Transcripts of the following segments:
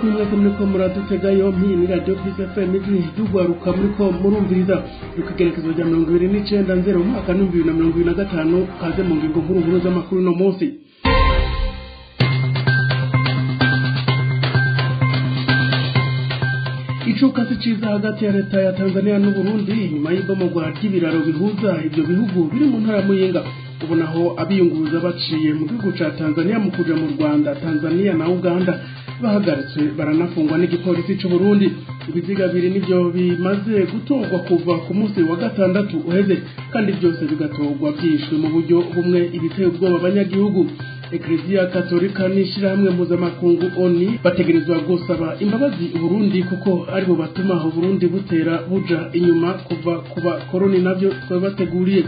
kuri mwese muriko muradutega yompi ni radio Plus FM ijwi ry'ugwaruka muriko murumviriza rukigerekezo rya 29 umwaka 2025 kaze mu ngingo nkuru z'amakuru no munsi. Icuka ciza hagati ya leta ya Tanzania n'u Burundi nyuma y'ibomogwa ry'ibiraro bihuza ibyo bihugu biri mu ntara Muyinga. Ubonaho abiyunguruza baciye mu gihugu ca Tanzania mu kuja mu Rwanda, Tanzania na Uganda bahagaritswe baranafungwa n'igipolisi c'u Burundi. Ibiziga biri nivyo bimaze gutorwa kuva ku munsi wa gatandatu uheze, kandi byose bigatorwa byishwe mu buryo bumwe ibiteye ubwoba abanyagihugu. Eklezia Katolika n'ishirahamwe mpuzamakungu ONU bategerezwa gusaba imbabazi Burundi kuko aribo batuma Burundi butera buja inyuma kuva kuba koroni navyo twabateguriye.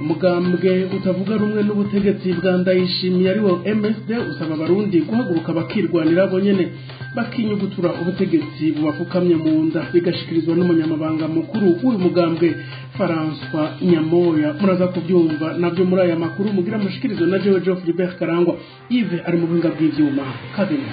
Umugambwe utavuga rumwe n'ubutegetsi bwa Ndayishimiye ariwo MSD usaba Abarundi guhaguruka bakirwanira bonyene bakinyugutura ubutegetsi bubafukamye mu nda, bigashikirizwa n'umunyamabanga mukuru w'uyu mugambwe François Nyamoya. Muraza kubyumva navyo muri aya makuru mugira mushikirizo na Jewe Philibert Karangwa. Yves ari mu buhinga bw'ivyuma. Kabiri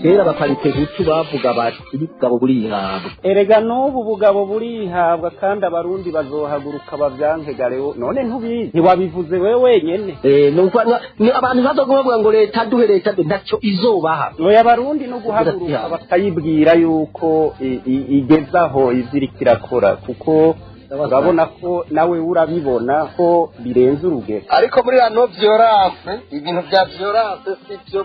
kera bakarite gucu bavuga bati ibugabo burihabwa. Erega n'ubu bugabo burihabwa kandi Abarundi bazohaguruka bavyankegareho. None ntubizi ntiwabivuze wewe wenyene. Nuko ni abantu bazovuga ngo leta duhe leta ntaco izobaha. Oya Abarundi no guhaguruka bakayibwira yuko igezaho izirikirakora kuko urabona ko nawe urabibona ko birenze urugero. Ariko muri hano vyorase ibintu vya vyorase sivyo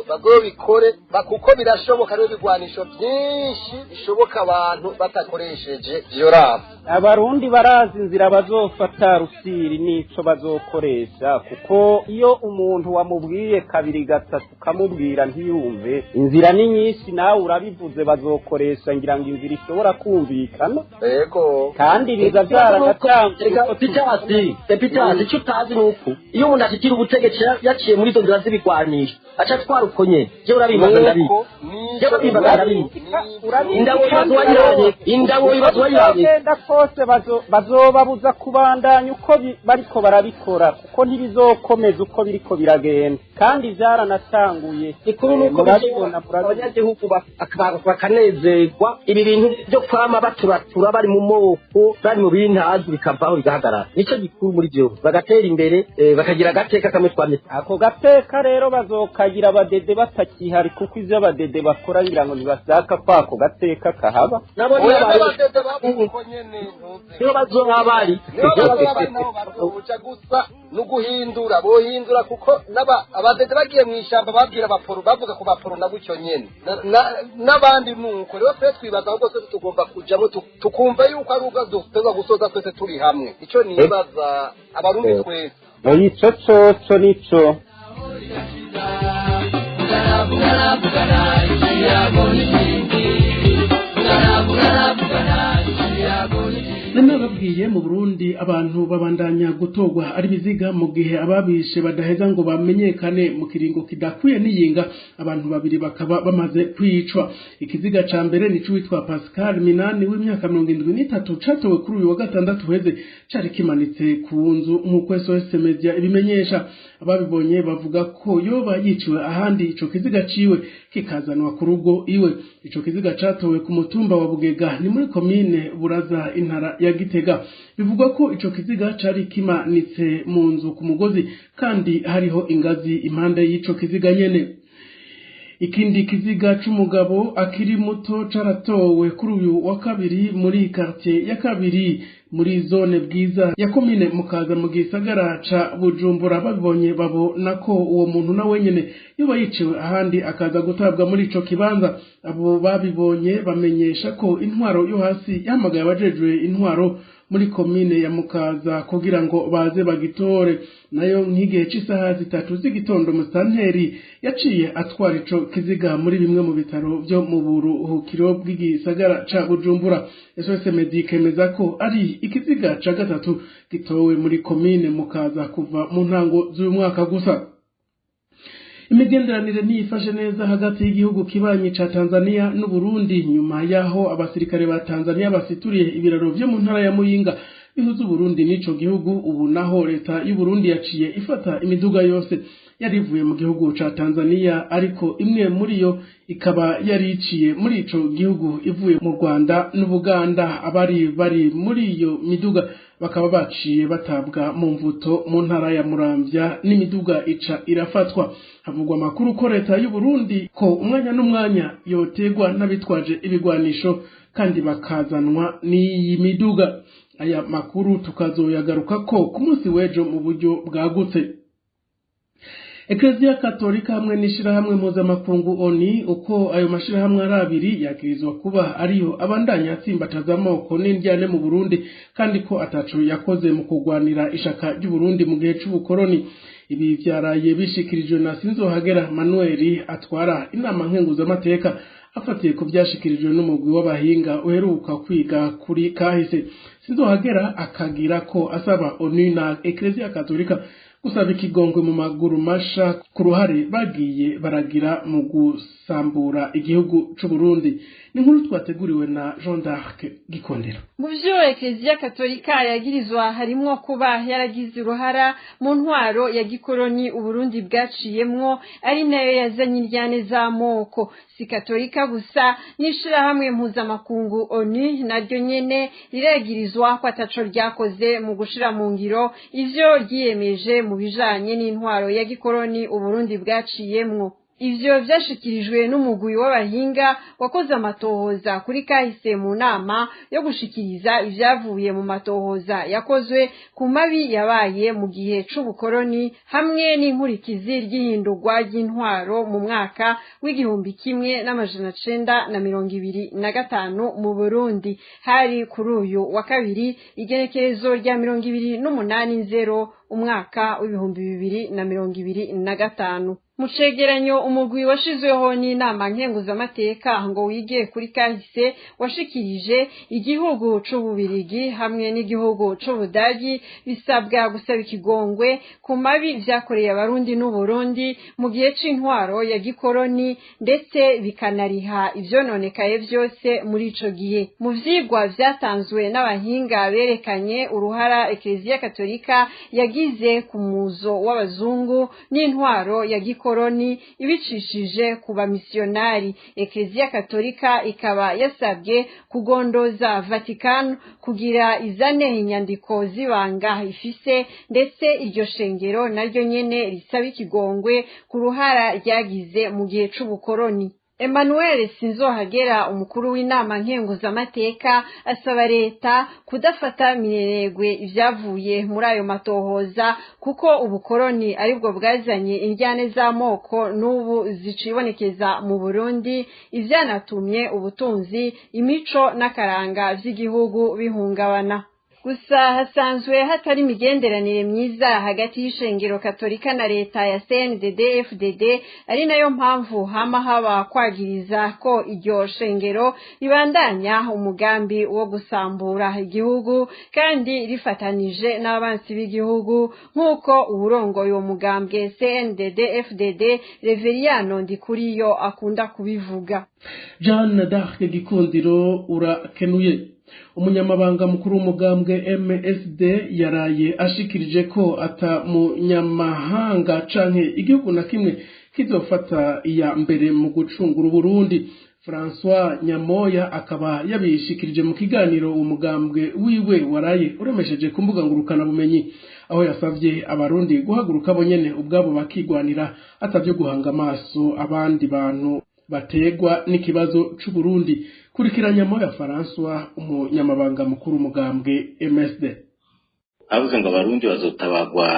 bazobikore kuko birashoboka rero bigwanisho byinshi bishoboka abantu batakoresheje vyorase. Abarundi barazi inzira bazofata rusiri nico bazokoresha kuko iyo umuntu wamubwiye kabiri gatatu kamubwira ntiyumve inzira ni nyinshi nawe urabivuze bazokoresha ngira ngo inzira ishobora kumvikana. Yego kandi biza byaragatangwa Epitasi cyo tazi nuko iyo umuntu ashikira ubutegetsi yaciye muri zo nzira zibigwanisha aca twarukonye je urabibaza ndabi je urabibaza ndabi indabo ibazwayiranye kose bazobabuza kubandanya uko bariko barabikora kuko ntibizokomeza uko biriko biragenda kandi byaranatanguye. Ikuru nuko babibona abanyagihugu bakanezerwa ibi bintu byo kwama baturatura bari mu moko bari mu bintazi bikavaho bigahagarara. Nico gikuru muri byo bagatera imbere bakagira gateka kamwe twamye. Ako gateka rero bazokagira abadede batakihari kuko ivyo abadede bakora ngira ngo ntibashaka kwako gateka kahaba. Nabo ni abadede babuko nyene niyo bazohabari uca gusa nuguhindura bohindura kuko abadede bagiye mwishamba babwira abaporo bavuga ku baporo nabucyo nyene n'abandi nuko rero twe twibaza aho gose tugomba kujamo tukumva yuko ari ubwo dufiteza gusoza twese turi hamwe. Ico nibaza Abarundi twese ico coco nico Nanababwiye mu Burundi abantu babandanya gutogwa ari biziga mu gihe ababishe badaheza ngo bamenyekane mu kiringo kidakwiye n'iyinga. Abantu babiri bakaba bamaze kwicwa. Ikiziga ca mbere ni cyitwa Pascal Minani w'imyaka 73 catowe kuri uyu wa gatandatu heze cari kimanitse ku nzu nk'uko SOS Media ibimenyesha. Ababibonye bavuga ko yoba yiciwe ahandi ico kiziga ciwe kikazanwa ku rugo iwe. Ico kiziga catowe ku mutumba wa Bugega ni muri komine Buraza intara ya Gitega. Bivugwa ko ico kiziga cari kimanitse mu nzu ku mugozi kandi hariho ingazi impande y'ico kiziga nyene. Ikindi kiziga c'umugabo akiri muto caratowe kuri uyu wa kabiri muri quartier ya kabiri muri zone Bwiza ya komine Mukaza mu gisagara ca Bujumbura. Babibonye babona ko uwo muntu na wenyene yoba yiciwe ahandi akaza gutabwa muri ico kibanza. Abo babibonye bamenyesha ko intwaro yo hasi yamagaye abajejwe intwaro muri komine ya Mukaza kugira ngo baze bagitore. Nayo nk'igihe c'isaha 3 z'igitondo Musanteri yaciye atwara ico kiziga muri bimwe mu bitaro byo mu buruhukiro bw'igisagara ca Bujumbura. SOS Media kemeza ko ari ikiziga ca gatatu gitowe muri komine Mukaza kuva mu ntango z'uyu mwaka gusa. imigenderanire ntiyifashe neza hagati y'igihugu kibanyi ca Tanzania n'u Burundi nyuma yaho abasirikare ba Tanzania basituriye ibiraro vyo mu ntara ya Muyinga bihuza Burundi n'ico gihugu. Ubu naho leta y'u Burundi yaciye ifata imiduga yose yarivuye mu gihugu ca Tanzania, ariko imwe muri yo ikaba yariciye muri ico gihugu ivuye mu Rwanda n'Ubuganda. Abari bari muri iyo miduga bakaba baciye batabwa mu mvuto mu ntara ya Muramvya, n'imiduga ica irafatwa. Havugwa amakuru ko leta y'u Burundi ko umwanya n'umwanya yotegwa n'abitwaje ibigwanisho kandi bakazanwa n'iyi miduga. Aya makuru tukazoyagaruka ko ku munsi w'ejo mu buryo bwagutse. Eklezia Katolika hamwe n'ishirahamwe mpuzamakungu ONU, uko ayo mashirahamwe ari abiri yakirizwa kuba ariyo abandanya atsimbataza amoko n'indyane mu Burundi, kandi ko ataco yakoze mu kugwanira ishaka ry'u Burundi mu gihe c'ubukoroni. Ibi vyaraye bishikirijwe na Sinzohagera Manuel atwara inama nkenguzamateka, afatiye ku vyashikirijwe n'umugwi w'abahinga uheruka kwiga kuri kahise. Sinzohagera akagira ko asaba ONU na Eklezia Katolika gusaba ikigongwe mu maguru masha ku ruhare bagiye baragira mu gusambura igihugu c'u Burundi. Ni nkuru twateguriwe na Jean d'Arc Gikondera. Mu vyo Eklezia Katolika yagirizwa harimwo kuba yaragize uruhara mu ntwaro ya gikoroni Uburundi bwaciyemwo, ari nayo yazanye indyane z'amoko. Si Katolika gusa, n'ishirahamwe mpuzamakungu ONU naryo nyene riregirizwa ko ataco ryakoze mu gushira mu ngiro ivyo ryiyemeje mu bijanye n'intwaro ya gikoroni Uburundi bwaciyemwo. Ivyo vyashikirijwe n'umugwi w'abahinga wakoze amatohoza kuri kahise mu nama yo gushikiriza ivyavuye mu matohoza yakozwe ku mabi yabaye mu gihe c'ubukoroni hamwe n'inkurikizi ry'ihindurwa ry'intwaro mu mwaka w'igihumbi kimwe n'amajana 925 mu Burundi. Hari kuri uyu wa kabiri igenekerezo rya 28/0 umwaka w'ibihumbi 2025. Mu cegeranyo umugwi washizweho n'inama nkenguzamateka ngo wige kuri kahise washikirije igihugu c'Ububirigi hamwe n'igihugu c'Ubudagi bisabwa gusaba ikigongwe ku mabi vyakoreye abarundi n'Uburundi mu gihe c'intwaro ya gikoroni, ndetse bikanariha ivyononekaye vyose muri ico gihe. Mu vyigwa vyatanzwe n'abahinga berekanye uruhara Eklezia Katolika yagize ku muzo w'abazungu n'intwaro ya gikoroni ibicishije ku bamisionari. Eklezia Katolika ikaba yasabye kugondoza Vatican kugira izane inyandiko zibanga ifise, ndetse iryo shengero naryo nyene risaba ikigongwe ku ruhara ryagize mu gihe c'ubukoroni. Emmanuel Sinzohagera umukuru w'inama nkenguzamateka asaba leta kudafata mineregwe ivyavuye muri ayo matohoza, kuko ubukoroni aribwo bwazanye indyane z'amoko n'ubu zicibonekeza mu Burundi, ivyanatumye ubutunzi, imico n'akaranga vy'igihugu bihungabana. Gusa hasanzwe hatari imigenderanire myiza hagati y'ishengero Katolika na leta ya CNDD-FDD, ari nayo mpamvu hama haba kwagiriza ko iryo shengero ribandanya umugambi wo gusambura igihugu kandi rifatanije n'abansi b'igihugu, nk'uko uburongoye uwo mugambwe CNDD-FDD Reveriyano Ndikuriyo akunda kubivuga. Jeanne d'Arc Gikundiro urakenuye. Umunyamabanga mukuru w'umugambwe MSD yaraye ashikirije ko ata munyamahanga canke igihugu na kimwe kizofata iya mbere mu gucungura Burundi. François Nyamoya akaba yabishikirije mu kiganiro umugambwe wiwe waraye uremesheje ku mbuga ngurukana bumenyi, aho yasavye abarundi guhaguruka bonyene ubwabo bakigwanira atavyo guhanga amaso abandi bantu bategwa n'ikibazo c'u Burundi. Kurikiranya Moya François umunyamabanga mukuru umugambwe MSD. Avuze ngo abarundi bazotabagwa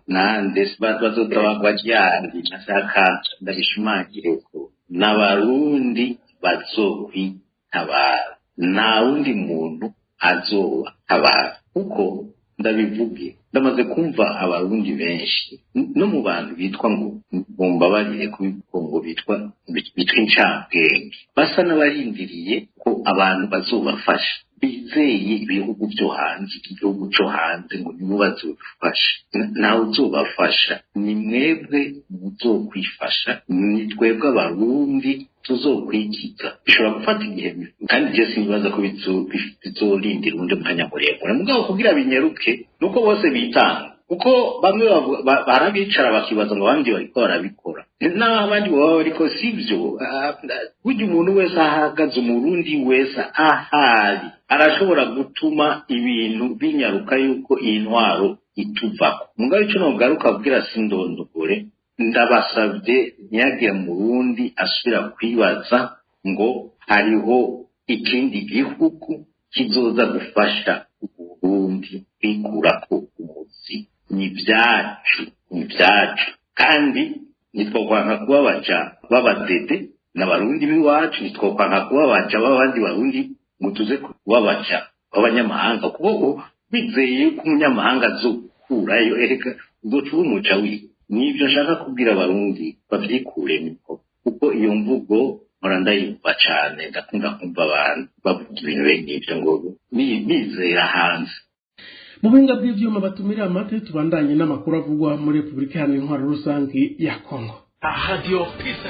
nande bazotabagwa ryandi, nashaka ndabishimagire ko n'abarundi bazokwitabara, nta wundi muntu azotabara, kuko ndabivuge ndamaze kumva abarundi benshi no mu bantu bitwa ngo bombabarire ngo bitwa incambwenge basa n'abarindiriye ko abantu bazobafasha. bizeye ibihugu byo hanze igihugu cyo hanze ngo nibo bazofasha nawe uzobafasha ni mwebwe muzokwifasha ni twebwe abarundi tuzokwikiza bishobora gufata igihe kandi je sinbaza ko bizorindira undi mwanya muremure mugabo kugira binyeruke nuko bose bitanga kuko bamwe barabicara bakibaza ngo abandi bariko barabikora n'abandi baba bariko sivyo burya umuntu wese ahagaze umurundi wese ahari arashobora gutuma ibintu binyaruka yuko iyi ntwaro ituvako mugabo ico nogaruka kugira sindondogore ndabasabye ntiyagire murundi asubira kwibaza ngo hariho ikindi gihugu kizoza gufasha uburundi kwikurako umuzi ni vyacu kandi nitwokwanka kubabaja b'abadede n'abarundi b'iwacu nitwokwanka kubabaja b'abandi barundi ngo tuze kubabaja b'abanyamahanga kuko bizeye ko umunyamahanga azokurayo ereka uzoca umuja wiwe nibyo nshaka kubwira abarundi bavyikuremwo kuko iyo mvugo mpora ndayumva cane ndakunda kumva abantu bavuga ibintu bene ivyo ngo bizera hanze mu buhinga bw'ivyuma batumira amate tubandanye n'amakuru avugwa muri Republika Iharanira Intwaro Rusangi ya Kongo. Radio Peace.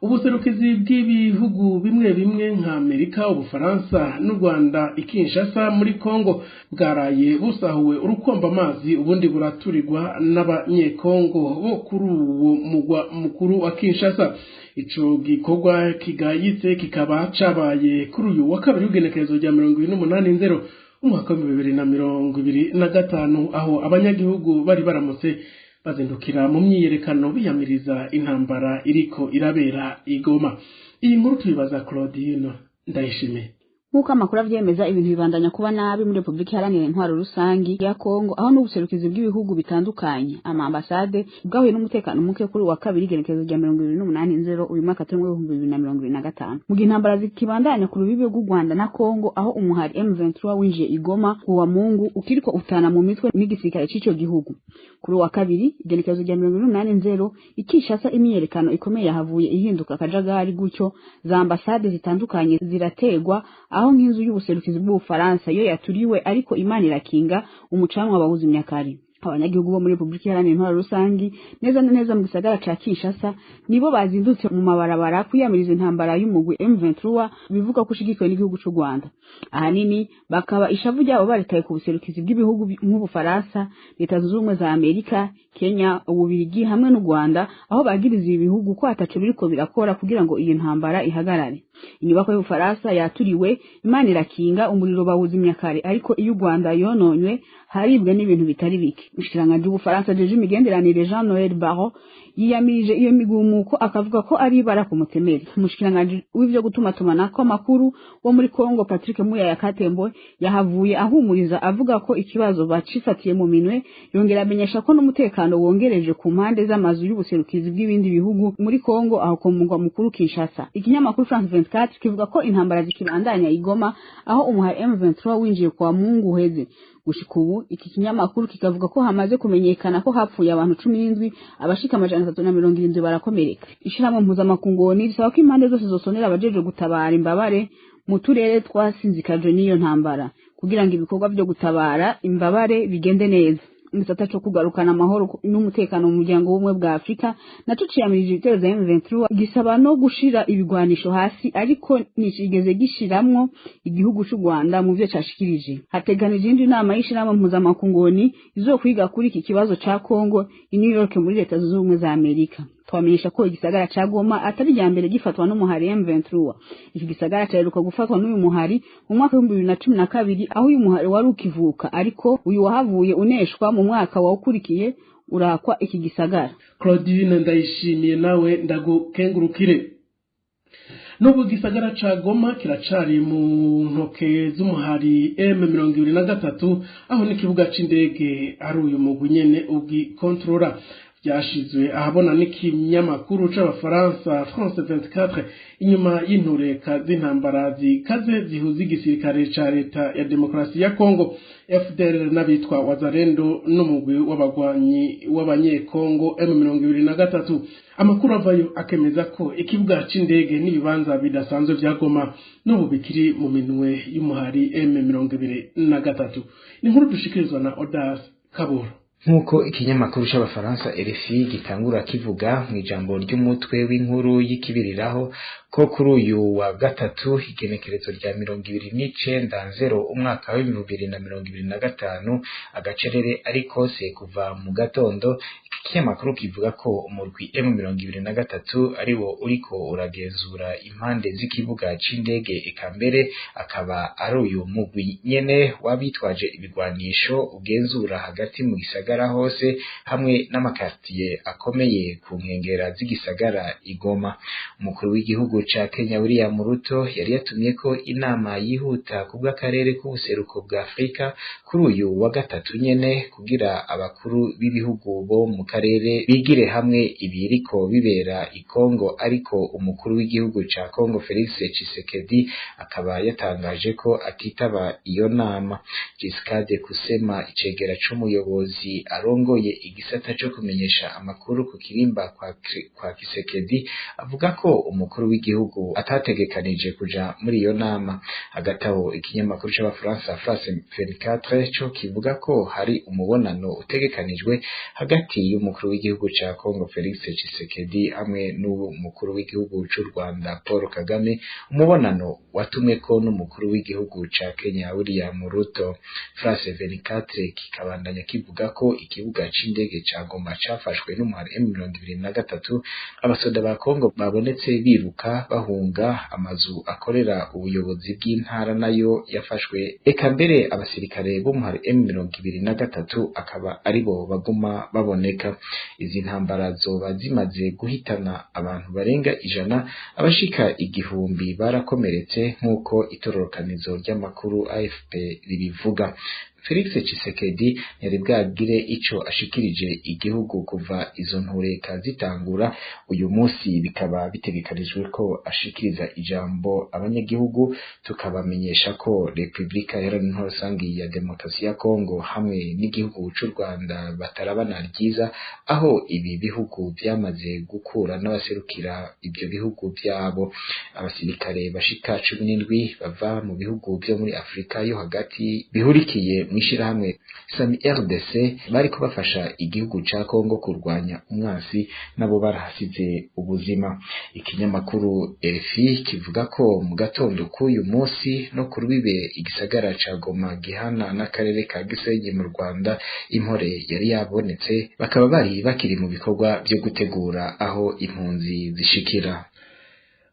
Ubuserukizi bw'ibihugu bimwe bimwe nka Amerika, Ubufaransa n'u Rwanda Kinshasa muri Kongo bwaraye busahuwe urukomba amazi ubundi buraturirwa n'abanyekongo bo kuri uwo mugwa mukuru wa Kinshasa. Ico gikorwa kigayitse kikaba cabaye kuri uyu wa kabiri w'igenekerezo rya 28/0 umwaka wa 2025 aho abanyagihugu bari baramutse bazindukira mu myiyerekano biyamiriza intambara iriko irabera igoma. Iyi nkuru tubibaza Claudine Ndayishimiye. Nkuko amakuru avyemeza ibintu bibandanya kuba nabi muri Republika Iharanira Intwaro Rusangi ya Kongo aho n'ubuserukizi bw'ibihugu bitandukanye ama ambassade bwahuye n'umutekano muke kuri wa kabiri igenekerezo rya 28/0 uyu mwaka wa 2025 mu gihe intambara zikibandanya ku rubibe rw'u Rwanda na Kongo aho umuhari M23 winjiye igoma kuwa Mungu ukiriko utana mu mitwe n'igisirikare c'ico gihugu. Kuri wa kabiri igenekerezo rya 28/0 Kinshasa imyerekano ikomeye yahavuye ihinduka akajagari gutyo za ambassade zitandukanye zirategwa aho nk'inzu y'ubuserukizi bw'Ubufaransa yo yaturiwe ariko Imana irakinga umucanwa babuze imyakari. Abanyagihugu bo muri Republika Iharanira Intwaro Rusangi neza na neza mu gisagara ca Kinshasa nibo bazindutse mu mabarabara kwiyamiriza intambara y'umugwi M23 bivuga ko ushigikiwe n'igihugu c'u Rwanda. Ahanini bakaba ishavu ryabo baritaye ku buserukizi bw'ibihugu nk'Ubufaransa, Leta Zunze Ubumwe za Amerika, Kenya, Ububirigi hamwe n'u Rwanda aho bagiriza ibihugu ko ataco biriko birakora kugira ngo iyi ntambara ihagarare. Inyubako y'Ubufaransa yaturiwe, Imana irakinga umuriro bawuza imyakare ariko iyo u Rwanda yononywe haribwe n'ibintu bitari bike. Ushikiranganje w'Ubufaransa jeje imigenderanire Jean Noel Barrot yiyamirije iyo migumuko akavuga ko ari bara ku mutemeri. Umushikiranganje w'ivyo gutuma tumanako makuru wo muri Kongo Patrick Muyaya Katembo yahavuye ahumuriza avuga ko ikibazo bacifatiye mu minwe yongera amenyesha ko n'umutekano wongereje ku mpande z'amazu y'ubuserukizi bw'ibindi bihugu muri Kongo aho ku mugwa mukuru Kinshasa. Ikinyamakuru France 24 kivuga ko intambara zikibandanya igoma aho umuhari M23 winjiye kwa Mungu uheze. Gushika ubu iki kinyamakuru kikavuga ko hamaze kumenyekana ko hapfuye abantu 17 abashika 370 barakomereka. Ishiramwe mpuzamakungu risaba ko impande zose zosonera abajeje gutabara imbabare mu turere twasinzikajwe n'iyo ntambara kugira ngo ibikorwa byo gutabara imbabare bigende neza. Igisata cyo kugarukana amahoro n'umutekano mu muryango w'ubumwe bwa Afrika naco ciyamirije ibitero za M23 gisaba no gushira ibigwanisho hasi ariko nishigeze gishiramwo igihugu c'u Rwanda mu byo cashikirije. Hateganije indi nama y'ishiramwe mpuzamakungu izokwiga kuri iki kibazo ca Kongo i New York muri Leta Zunze Ubumwe za Amerika. Twamenyesha ko igisagara ca Goma atari rya mbere gifatwa n'umuhari M23. Iki gisagara cyaheruka gufatwa n'uyu muhari mu mwaka wa 2012 aho uyu muhari wari ukivuka ariko uyu wahavuye uneshwa mu mwaka wa ukurikiye urakwa iki gisagara. Claudine Ndayishimiye nawe ndagukengurukire. Nubu gisagara ca Goma kiracari mu ntoke z'umuhari M23 aho n'ikibuga c'indege ari uyu mugwi nyene ugikontrola. byashizwe ahabona n'ikinyamakuru c'abafaransa France 24 inyuma y'intureka z'intambara zikaze zihuza igisirikare ca leta ya demokarasi ya Kongo FDL n'abitwa Wazalendo n'umugwi w'abagwanyi w'abanyekongo M23. Amakuru avayo akemeza ko ikibuga c'indege n'ibibanza bidasanzwe vya Goma n'ubu bikiri mu minwe y'umuhari M23. Ni nkuru dushikirizwa na Odas Kaburo. Nkuko ikinyamakuru c'abafaransa RFI gitangura kivuga mu ijambo ry'umutwe w'inkuru y'ikibiriraho ko kuri uyu wa gatatu igenekerezo rya 29/0 umwaka wa 2025 agacerere ari kose kuva mu gatondo. Ikinyamakuru kivuga ko umurwi M23 ari wo uriko uragenzura impande z'ikibuga c'indege ekambere akaba ari uyu mugwi nyene wabitwaje ibigwanisho ugenzura hagati mu gisagara hose hamwe n'amakartier akomeye ku nkengera z'igisagara Igoma. Umukuru w'igihugu ca Kenya William Ruto yari yatumye ko inama yihuta kubw'akarere k'ubuseruko bwa Afrika kuri uyu wa gatatu nyene kugira abakuru b'ibihugu bo mu karere bigire hamwe ibiriko bibera i Kongo, ariko umukuru w'igihugu ca Kongo Felix Tshisekedi akaba yatangaje ko atitaba iyo nama. Giscard Kusema icegera c'umuyobozi arongoye igisata co kumenyesha amakuru ku kirimba kwa Tshisekedi avuga ko umukuru w'igihugu atategekanije kuja muri iyo nama. Hagataho ikinyamakuru c'abafaransa France 24 co kivuga ko hari umubonano utegekanijwe hagati y'umukuru w'igihugu ca Kongo Felix Tshisekedi hamwe n'umukuru w'igihugu c'u Rwanda Paul Kagame, umubonano watumweko n'umukuru w'igihugu ca Kenya William Ruto. France 24 kikabandanya kivuga ko ikibuga c'indege ca Goma cafashwe n'umuhari M23. Abasoda ba Kongo babonetse biruka bahunga amazu akorera ubuyobozi bw'intara nayo yafashwe, eka mbere abasirikare b'umuhari M23 akaba aribo baguma baboneka. Izi ntambara zoba zimaze guhitana abantu barenga 100, abashika 1000 barakomeretse nk'uko itororokanizo ry'amakuru AFP ribivuga. Felix Tshisekedi yari bwagire ico ashikirije igihugu kuva izo ntureka zitangura. Uyu munsi bikaba bitegekarijwe ko ashikiriza ijambo abanyagihugu, tukabamenyesha ko Republika Iharanira Rusangi ya Demokarasi ya Kongo hamwe n'igihugu c'u Rwanda batarabana ryiza, aho ibi bihugu byamaze gukura n'abaserukira ibyo bihugu byabo. Abasirikare bashika 17 bava mu bihugu byo muri Afrika yo hagati bihurikiye mwishirahamwe Sami RDC bari kubafasha igihugu ca Kongo kurwanya umwansi, nabo barahasize ubuzima. Ikinyamakuru RFI kivuga ko mu gatondo k'uyu munsi no kurubibe igisagara ca Goma gihana n'akarere ka Gisenyi mu Rwanda impore yari yabonetse, bakaba bari bakiri mu bikorwa byo gutegura aho impunzi zishikira.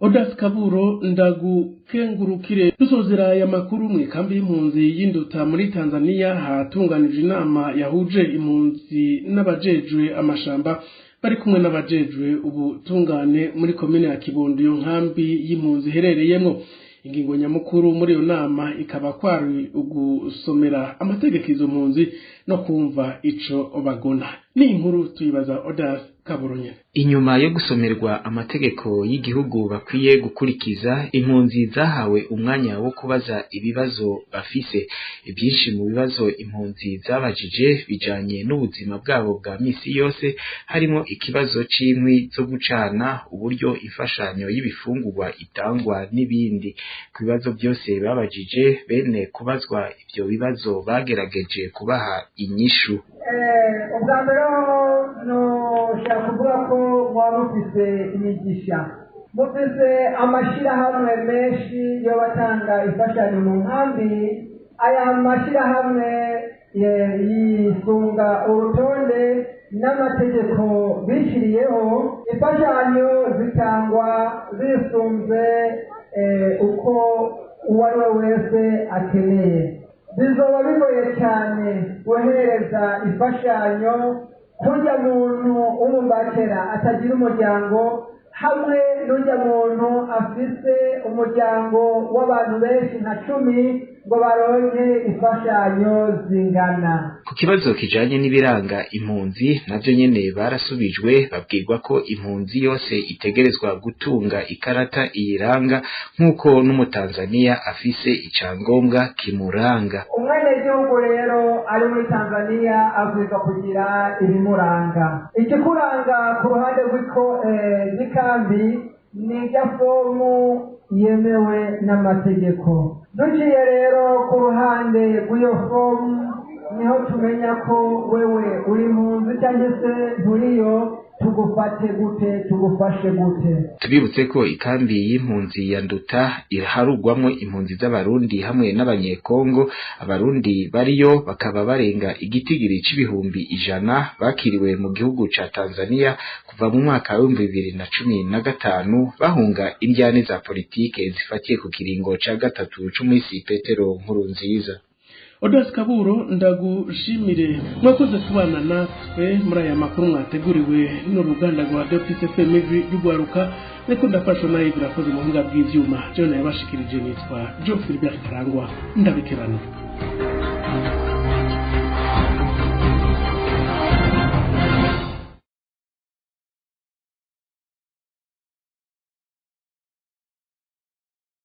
Odas Kaburo ndagukengurukire. Dusozera ya makuru mu kambi y'impunzi y'Induta muri Tanzania hatunganije inama yahuje impunzi n'abajejwe amashamba bari kumwe n'abajejwe ubutungane muri komine ya Kibondo, yo nkambi y'impunzi herereyemo. Ingingo nyamukuru muri iyo nama ikaba kwari ugusomera amategeko izo mpunzi no kumva ico bagona. Ni inkuru tuyibaza Odas Kaburo nyene. Inyuma yo gusomerwa amategeko y'igihugu bakwiye gukurikiza, impunzi zahawe umwanya wo kubaza ibibazo bafise. Ibyinshi mu bibazo impunzi zabajije bijanye n'ubuzima bwabo bwa misi yose, harimo ikibazo c'inkwi zo gucana, uburyo imfashanyo y'ibifungurwa itangwa n'ibindi. Ku bibazo byose babajije, bene kubazwa ibyo bibazo bagerageje kubaha inyishu. Ubwa mbere no shaka kuvuga ko mwaba mufise imigisha, mufise amashirahamwe menshi yo batanga imfashanyo mu nkambi. Aya mashirahamwe yisunga urutonde n'amategeko bishiriyeho. Imfashanyo zitangwa zisunze uko uwo ari we wese akeneye. Bizoba bigoye cyane guhereza imfashanyo kurya muntu w'umubakera atagira umuryango, hamwe n'urya muntu afise umuryango w'abantu benshi nka 10 ngo baronke imfashanyo zingana. Ku kibazo kijanye n'ibiranga impunzi navyo nyene barasubijwe babwirwa ko impunzi yose itegerezwa gutunga ikarata iyiranga nk'uko n'umutanzania afise icangombwa kimuranga. Umwenegihugu rero ari muri Tanzania abwirizwa kugira ibimuranga. Ikikuranga ku ruhande rw'ikambi ni rya fomu yemewe n'amategeko. Duciye rero ku ruhande rw'iyo fomu niho tumenya ko wewe uri impunzi cyangwa se nturiyo, tugufate gute, tugufashe gute. Tubibutse ko ikambi y'impunzi ya Nduta iraharugwamwo impunzi z'abarundi hamwe n'abanyekongo. Abarundi bariyo bakaba barenga igitigiri c'ibihumbi 100 bakiriwe mu gihugu ca Tanzania kuva mu mwaka wa 2015 bahunga indyane za politike zifatiye ku kiringo ca gatatu c'umwisi Petero Nkurunziza. Odas Kaburo ndagushimire mwakoze kubana natwe muri aya makuru mwateguriwe n'uruganda rwa Depite Femivi y'Ugwaruka niko ndafashwa nayo birakoze mu buhinga bw'ivyuma. John yabashikirije nitwa Geoffrey Bertrangwa ndabikirana.